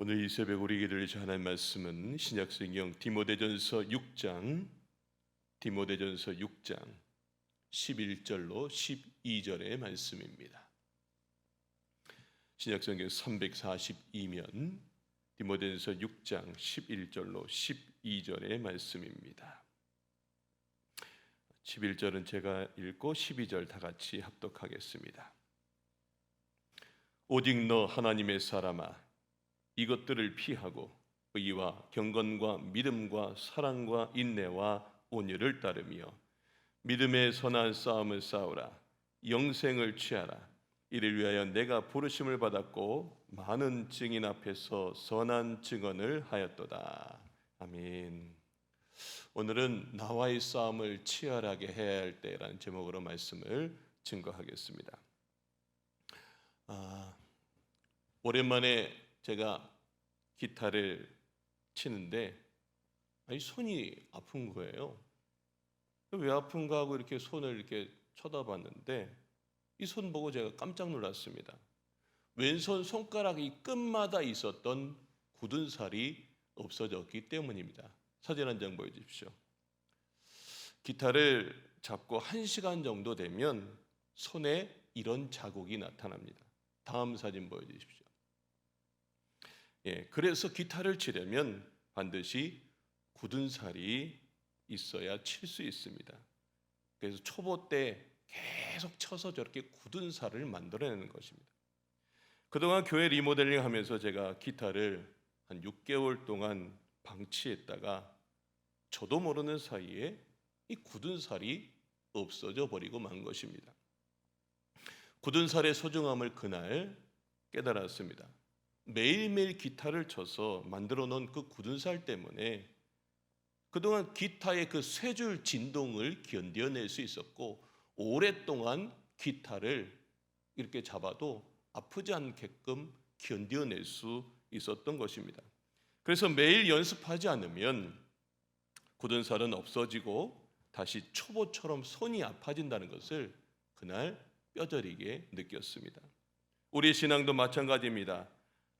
오늘 이 새벽 우리에게 들리신 하나님의 말씀은 신약성경 디모데전서 6장 11절로 12절의 말씀입니다. 신약성경 342면 디모데전서 6장 11절로 12절의 말씀입니다. 11절은 제가 읽고 12절 다 같이 합독하겠습니다. 오직 너 하나님의 사람아, 이것들을 피하고 의와 경건과 믿음과 사랑과 인내와 온유를 따르며 믿음의 선한 싸움을 싸우라. 영생을 취하라. 이를 위하여 내가 부르심을 받았고 많은 증인 앞에서 선한 증언을 하였도다. 아멘. 오늘은 나와의 싸움을 치열하게 해야 할 때라는 제목으로 말씀을 증거하겠습니다. 오랜만에 제가 기타를 치는데 손이 아픈 거예요. 왜 아픈가 하고 이렇게 손을 이렇게 쳐다봤는데 이 손 보고 제가 깜짝 놀랐습니다. 왼손 손가락이 끝마다 있었던 굳은 살이 없어졌기 때문입니다. 사진 한 장 보여주십시오. 기타를 잡고 1시간 정도 되면 손에 이런 자국이 나타납니다. 다음 사진 보여주십시오. 그래서 기타를 치려면 반드시 굳은 살이 있어야 칠 수 있습니다. 그래서 초보 때 계속 쳐서 저렇게 굳은 살을 만들어내는 것입니다. 그동안 교회 리모델링 하면서 제가 기타를 한 6개월 동안 방치했다가 저도 모르는 사이에 이 굳은 살이 없어져 버리고 만 것입니다. 굳은 살의 소중함을 그날 깨달았습니다. 매일매일 기타를 쳐서 만들어 놓은 그 굳은 살 때문에 그동안 기타의 그 쇠줄 진동을 견뎌낼 수 있었고 오랫동안 기타를 이렇게 잡아도 아프지 않게끔 견뎌낼 수 있었던 것입니다. 그래서 매일 연습하지 않으면 굳은 살은 없어지고 다시 초보처럼 손이 아파진다는 것을 그날 뼈저리게 느꼈습니다. 우리 신앙도 마찬가지입니다.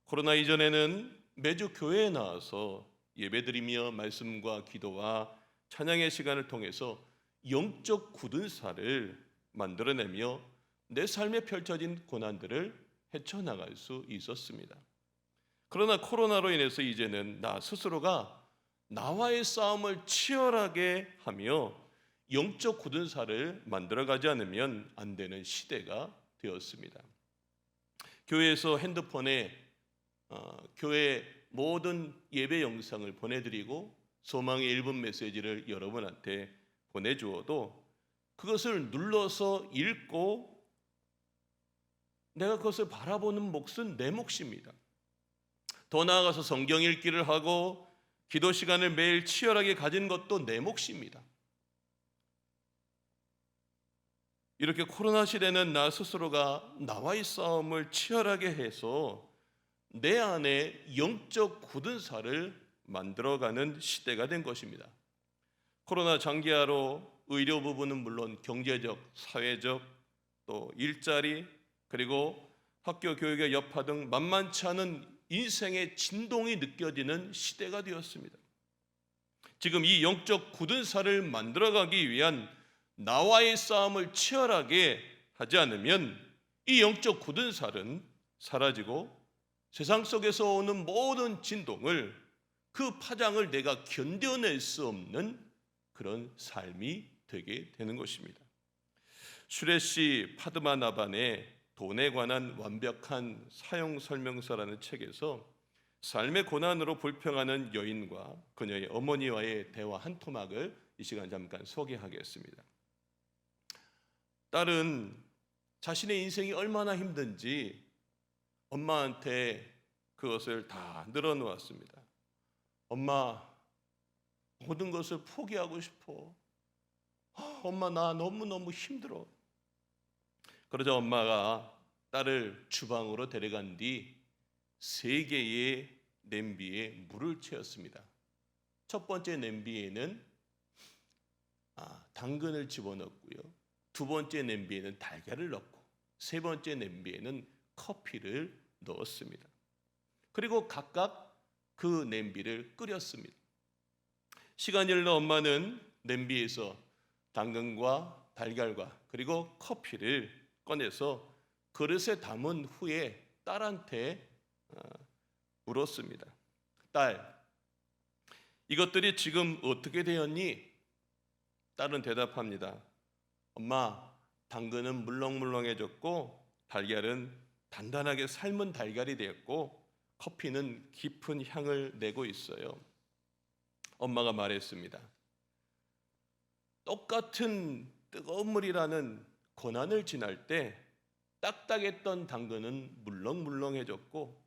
코로나 이전에는 매주 교회에 나와서 예배드리며 말씀과 기도와 찬양의 시간을 통해서 영적 굳은 살을 만들어내며 내 삶에 펼쳐진 고난들을 헤쳐나갈 수 있었습니다. 그러나 코로나로 인해서 이제는 나 스스로가 나와의 싸움을 치열하게 하며 영적 굳은 살을 만들어가지 않으면 안 되는 시대가 되었습니다. 교회에서 핸드폰에 교회 모든 예배 영상을 보내드리고 소망의 1분 메시지를 여러분한테 보내주어도 그것을 눌러서 읽고 내가 그것을 바라보는 몫은 내 몫입니다. 더 나아가서 성경 읽기를 하고 기도 시간을 매일 치열하게 가진 것도 내 몫입니다. 이렇게 코로나 시대는 나 스스로가 나와의 싸움을 치열하게 해서 내 안에 영적 굳은 살을 만들어가는 시대가 된 것입니다. 코로나 장기화로 의료 부분은 물론 경제적, 사회적, 또 일자리, 그리고 학교 교육의 여파 등 만만치 않은 인생의 진동이 느껴지는 시대가 되었습니다. 지금 이 영적 굳은 살을 만들어가기 위한 나와의 싸움을 치열하게 하지 않으면 이 영적 굳은 살은 사라지고 세상 속에서 오는 모든 진동을 그 파장을 내가 견뎌낼 수 없는 그런 삶이 되게 되는 것입니다. 슈레시 파드마나반의 돈에 관한 완벽한 사용 설명서라는 책에서 삶의 고난으로 불평하는 여인과 그녀의 어머니와의 대화 한 토막을 이 시간 잠깐 소개하겠습니다. 딸은 자신의 인생이 얼마나 힘든지 엄마한테 그것을 다 늘어놓았습니다. 엄마, 모든 것을 포기하고 싶어. 엄마, 나 너무너무 힘들어. 그러자 엄마가 딸을 주방으로 데려간 뒤 3개의 냄비에 물을 채웠습니다. 첫 번째 냄비에는 당근을 집어넣고요. 2번째 냄비에는 달걀을 넣고 3번째 냄비에는 커피를 넣었습니다. 그리고 각각 그 냄비를 끓였습니다. 시간이 흘러 엄마는 냄비에서 당근과 달걀과 그리고 커피를 꺼내서 그릇에 담은 후에 딸한테 물었습니다. 딸, 이것들이 지금 어떻게 되었니? 딸은 대답합니다. 엄마, 당근은 물렁물렁해졌고 달걀은 단단하게 삶은 달걀이 되었고 커피는 깊은 향을 내고 있어요. 엄마가 말했습니다. 똑같은 뜨거운 물이라는 고난을 지날 때 딱딱했던 당근은 물렁물렁해졌고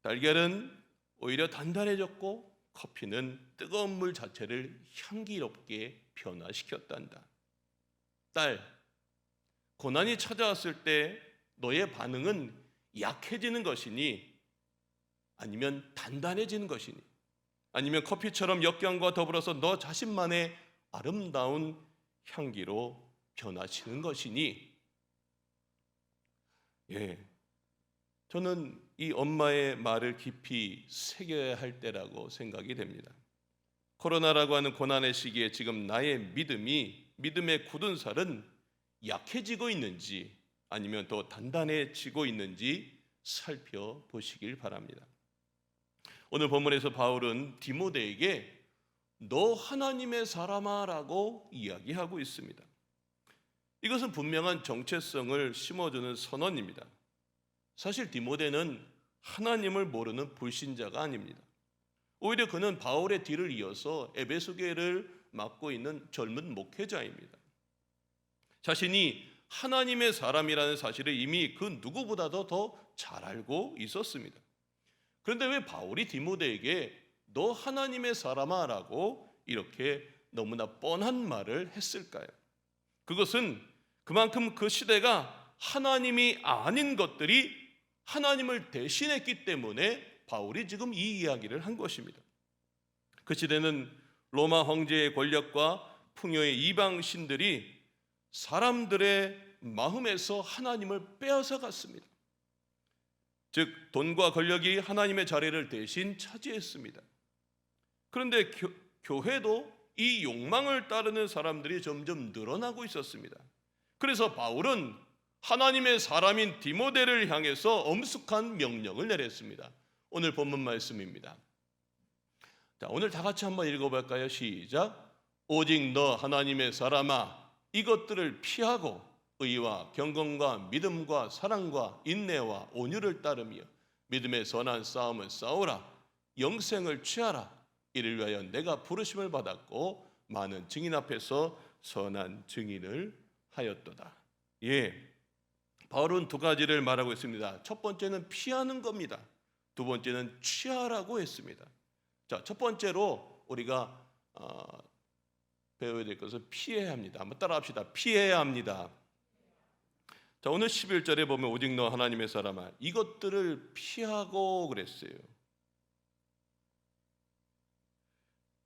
달걀은 오히려 단단해졌고 커피는 뜨거운 물 자체를 향기롭게 변화시켰단다. 딸, 고난이 찾아왔을 때 너의 반응은 약해지는 것이니 아니면 단단해지는 것이니 아니면 커피처럼 역경과 더불어서 너 자신만의 아름다운 향기로 변화시는 것이니 저는 이 엄마의 말을 깊이 새겨야 할 때라고 생각이 됩니다. 코로나라고 하는 고난의 시기에 지금 나의 믿음의 굳은 살은 약해지고 있는지 아니면 또 단단해지고 있는지 살펴보시길 바랍니다. 오늘 본문에서 바울은 디모데에게 너 하나님의 사람아 라고 이야기하고 있습니다. 이것은 분명한 정체성을 심어주는 선언입니다. 사실 디모데는 하나님을 모르는 불신자가 아닙니다. 오히려 그는 바울의 뒤를 이어서 에베소 교회를 맡고 있는 젊은 목회자입니다. 자신이 하나님의 사람이라는 사실을 이미 그 누구보다도 더 잘 알고 있었습니다. 그런데 왜 바울이 디모데에게 너 하나님의 사람아 라고 이렇게 너무나 뻔한 말을 했을까요? 그것은 그만큼 그 시대가 하나님이 아닌 것들이 하나님을 대신했기 때문에 바울이 지금 이 이야기를 한 것입니다. 그 시대는 로마 황제의 권력과 풍요의 이방 신들이 사람들의 마음에서 하나님을 빼앗아 갔습니다. 즉 돈과 권력이 하나님의 자리를 대신 차지했습니다. 그런데 교회도 이 욕망을 따르는 사람들이 점점 늘어나고 있었습니다. 그래서 바울은 하나님의 사람인 디모데를 향해서 엄숙한 명령을 내렸습니다. 오늘 본문 말씀입니다. 자, 오늘 다 같이 한번 읽어볼까요? 시작. 오직 너 하나님의 사람아 이것들을 피하고 의와 경건과 믿음과 사랑과 인내와 온유를 따르며 믿음의 선한 싸움을 싸우라. 영생을 취하라. 이를 위하여 내가 부르심을 받았고 많은 증인 앞에서 선한 증인을 하였도다. 바울은 두 가지를 말하고 있습니다. 첫 번째는 피하는 겁니다. 두 번째는 취하라고 했습니다. 자, 첫 번째로 우리가 배워야 될 것은 피해야 합니다. 한번 따라합시다. 피해야 합니다. 자, 오늘 11절에 보면 오직 너 하나님의 사람아 이것들을 피하고 그랬어요.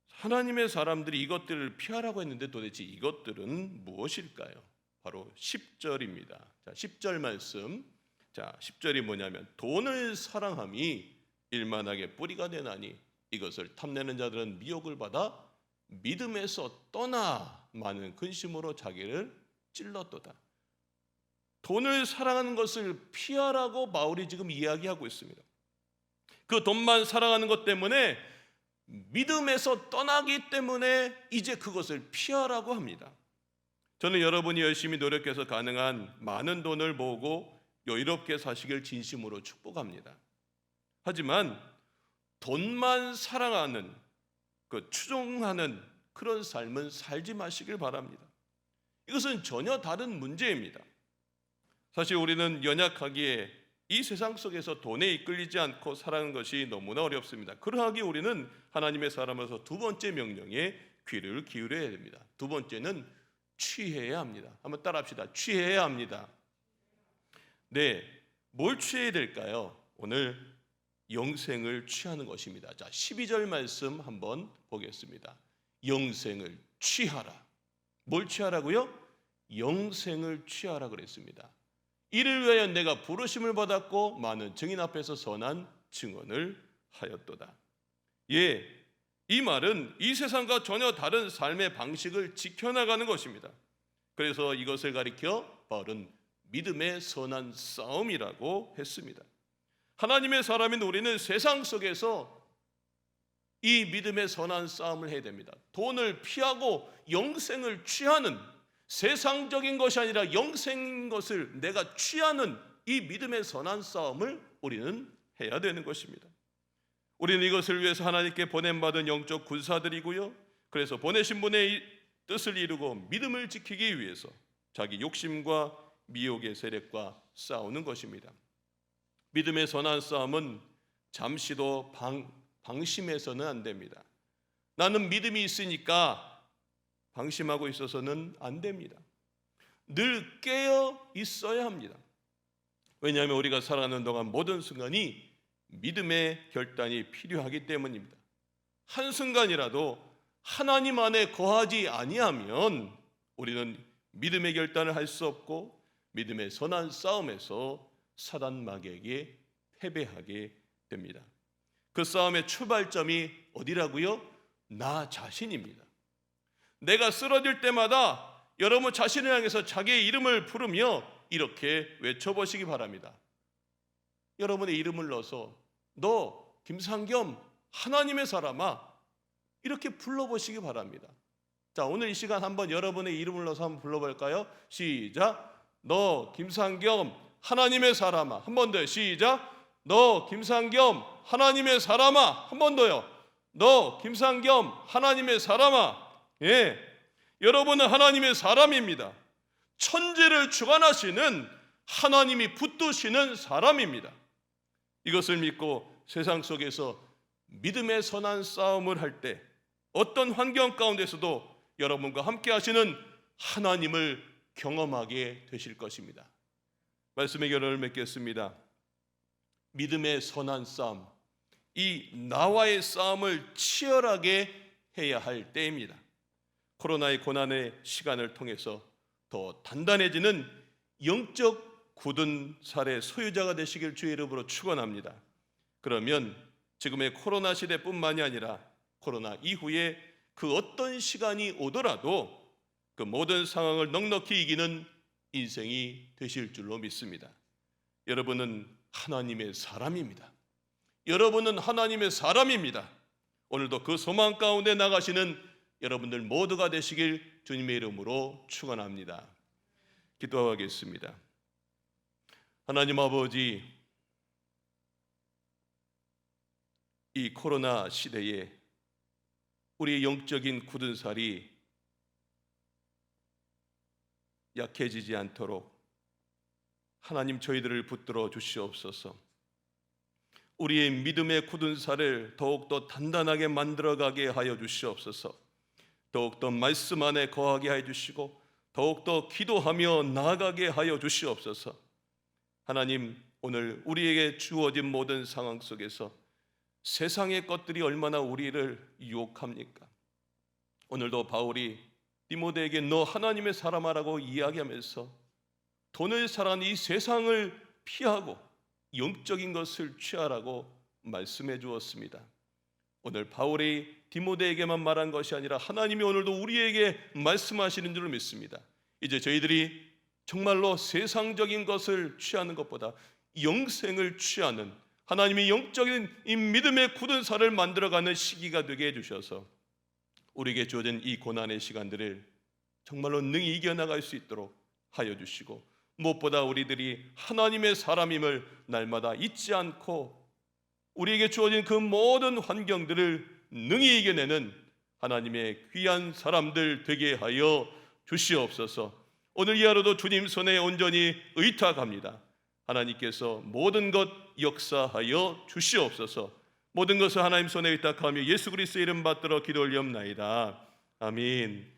하나님의 사람들이 이것들을 피하라고 했는데 도대체 이것들은 무엇일까요? 바로 10절입니다. 자, 10절 말씀. 자, 10절이 뭐냐면 돈을 사랑함이 일만하게 뿌리가 되나니 이것을 탐내는 자들은 미혹을 받아 믿음에서 떠나 많은 근심으로 자기를 찔렀도다. 돈을 사랑하는 것을 피하라고 바울이 지금 이야기하고 있습니다. 그 돈만 사랑하는 것 때문에 믿음에서 떠나기 때문에 이제 그것을 피하라고 합니다. 저는 여러분이 열심히 노력해서 가능한 많은 돈을 모으고 여유롭게 사시길 진심으로 축복합니다. 하지만 돈만 사랑하는 추종하는 그런 삶은 살지 마시길 바랍니다. 이것은 전혀 다른 문제입니다. 사실 우리는 연약하기에 이 세상 속에서 돈에 이끌리지 않고 살아가는 것이 너무나 어렵습니다. 그러하기에 우리는 하나님의 사람으로서 두 번째 명령에 귀를 기울여야 됩니다. 두 번째는 취해야 합니다. 한번 따라합시다. 취해야 합니다. 네, 뭘 취해야 될까요? 오늘 영생을 취하는 것입니다. 자, 12절 말씀 한번 보겠습니다. 영생을 취하라. 뭘 취하라고요? 영생을 취하라 그랬습니다. 이를 위하여 내가 부르심을 받았고 많은 증인 앞에서 선한 증언을 하였도다. 예, 이 말은 이 세상과 전혀 다른 삶의 방식을 지켜나가는 것입니다. 그래서 이것을 가리켜 바울은 믿음의 선한 싸움이라고 했습니다. 하나님의 사람인 우리는 세상 속에서 이 믿음의 선한 싸움을 해야 됩니다. 돈을 피하고 영생을 취하는, 세상적인 것이 아니라 영생인 것을 내가 취하는 이 믿음의 선한 싸움을 우리는 해야 되는 것입니다. 우리는 이것을 위해서 하나님께 보냄받은 영적 군사들이고요, 그래서 보내신 분의 뜻을 이루고 믿음을 지키기 위해서 자기 욕심과 미혹의 세력과 싸우는 것입니다. 믿음의 선한 싸움은 잠시도 방심해서는 안 됩니다. 나는 믿음이 있으니까 방심하고 있어서는 안 됩니다. 늘 깨어 있어야 합니다. 왜냐하면 우리가 살아가는 동안 모든 순간이 믿음의 결단이 필요하기 때문입니다. 한순간이라도 하나님 안에 거하지 아니하면 우리는 믿음의 결단을 할 수 없고 믿음의 선한 싸움에서 사단 마귀에게 패배하게 됩니다. 그 싸움의 출발점이 어디라고요? 나 자신입니다. 내가 쓰러질 때마다 여러분 자신을 향해서 자기의 이름을 부르며 이렇게 외쳐보시기 바랍니다. 여러분의 이름을 넣어서 너 김상겸 하나님의 사람아, 이렇게 불러보시기 바랍니다. 자, 오늘 이 시간 한번 여러분의 이름을 넣어서 한번 불러볼까요? 시작. 너 김상겸 하나님의 사람아. 한 번 더. 시작. 너 김상겸 하나님의 사람아. 한 번 더요. 너 김상겸 하나님의 사람아. 예, 여러분은 하나님의 사람입니다. 천지를 주관하시는 하나님이 붙드시는 사람입니다. 이것을 믿고 세상 속에서 믿음의 선한 싸움을 할 때 어떤 환경 가운데서도 여러분과 함께 하시는 하나님을 경험하게 되실 것입니다. 말씀의 결론을 맺겠습니다. 믿음의 선한 싸움, 이 나와의 싸움을 치열하게 해야 할 때입니다. 코로나의 고난의 시간을 통해서 더 단단해지는 영적 굳은 살의 소유자가 되시길 주의 이름으로 축원합니다. 그러면 지금의 코로나 시대뿐만이 아니라 코로나 이후에 그 어떤 시간이 오더라도 그 모든 상황을 넉넉히 이기는 인생이 되실 줄로 믿습니다. 여러분은 하나님의 사람입니다. 여러분은 하나님의 사람입니다. 오늘도 그 소망 가운데 나가시는 여러분들 모두가 되시길 주님의 이름으로 축원합니다. 기도하겠습니다. 하나님 아버지, 이 코로나 시대에 우리의 영적인 굳은 살이 약해지지 않도록 하나님 저희들을 붙들어 주시옵소서. 우리의 믿음의 굳은 살을 더욱더 단단하게 만들어가게 하여 주시옵소서. 더욱더 말씀 안에 거하게 하여 주시고 더욱더 기도하며 나아가게 하여 주시옵소서. 하나님, 오늘 우리에게 주어진 모든 상황 속에서 세상의 것들이 얼마나 우리를 유혹합니까? 오늘도 바울이 디모데에게 너 하나님의 사람아라고 이야기하면서 돈을 사랑하는 이 세상을 피하고 영적인 것을 취하라고 말씀해 주었습니다. 오늘 바울이 디모데에게만 말한 것이 아니라 하나님이 오늘도 우리에게 말씀하시는 줄 믿습니다. 이제 저희들이 정말로 세상적인 것을 취하는 것보다 영생을 취하는 하나님의 영적인 이 믿음의 굳은 살을 만들어가는 시기가 되게 해주셔서 우리에게 주어진 이 고난의 시간들을 정말로 능히 이겨나갈 수 있도록 하여 주시고, 무엇보다 우리들이 하나님의 사람임을 날마다 잊지 않고 우리에게 주어진 그 모든 환경들을 능히 이겨내는 하나님의 귀한 사람들 되게 하여 주시옵소서. 오늘 이 하루도 주님 손에 온전히 의탁합니다. 하나님께서 모든 것 역사하여 주시옵소서. 모든 것을 하나님 손에 의탁하며 예수 그리스도의 이름 받들어 기도 올리옵나이다. 아멘.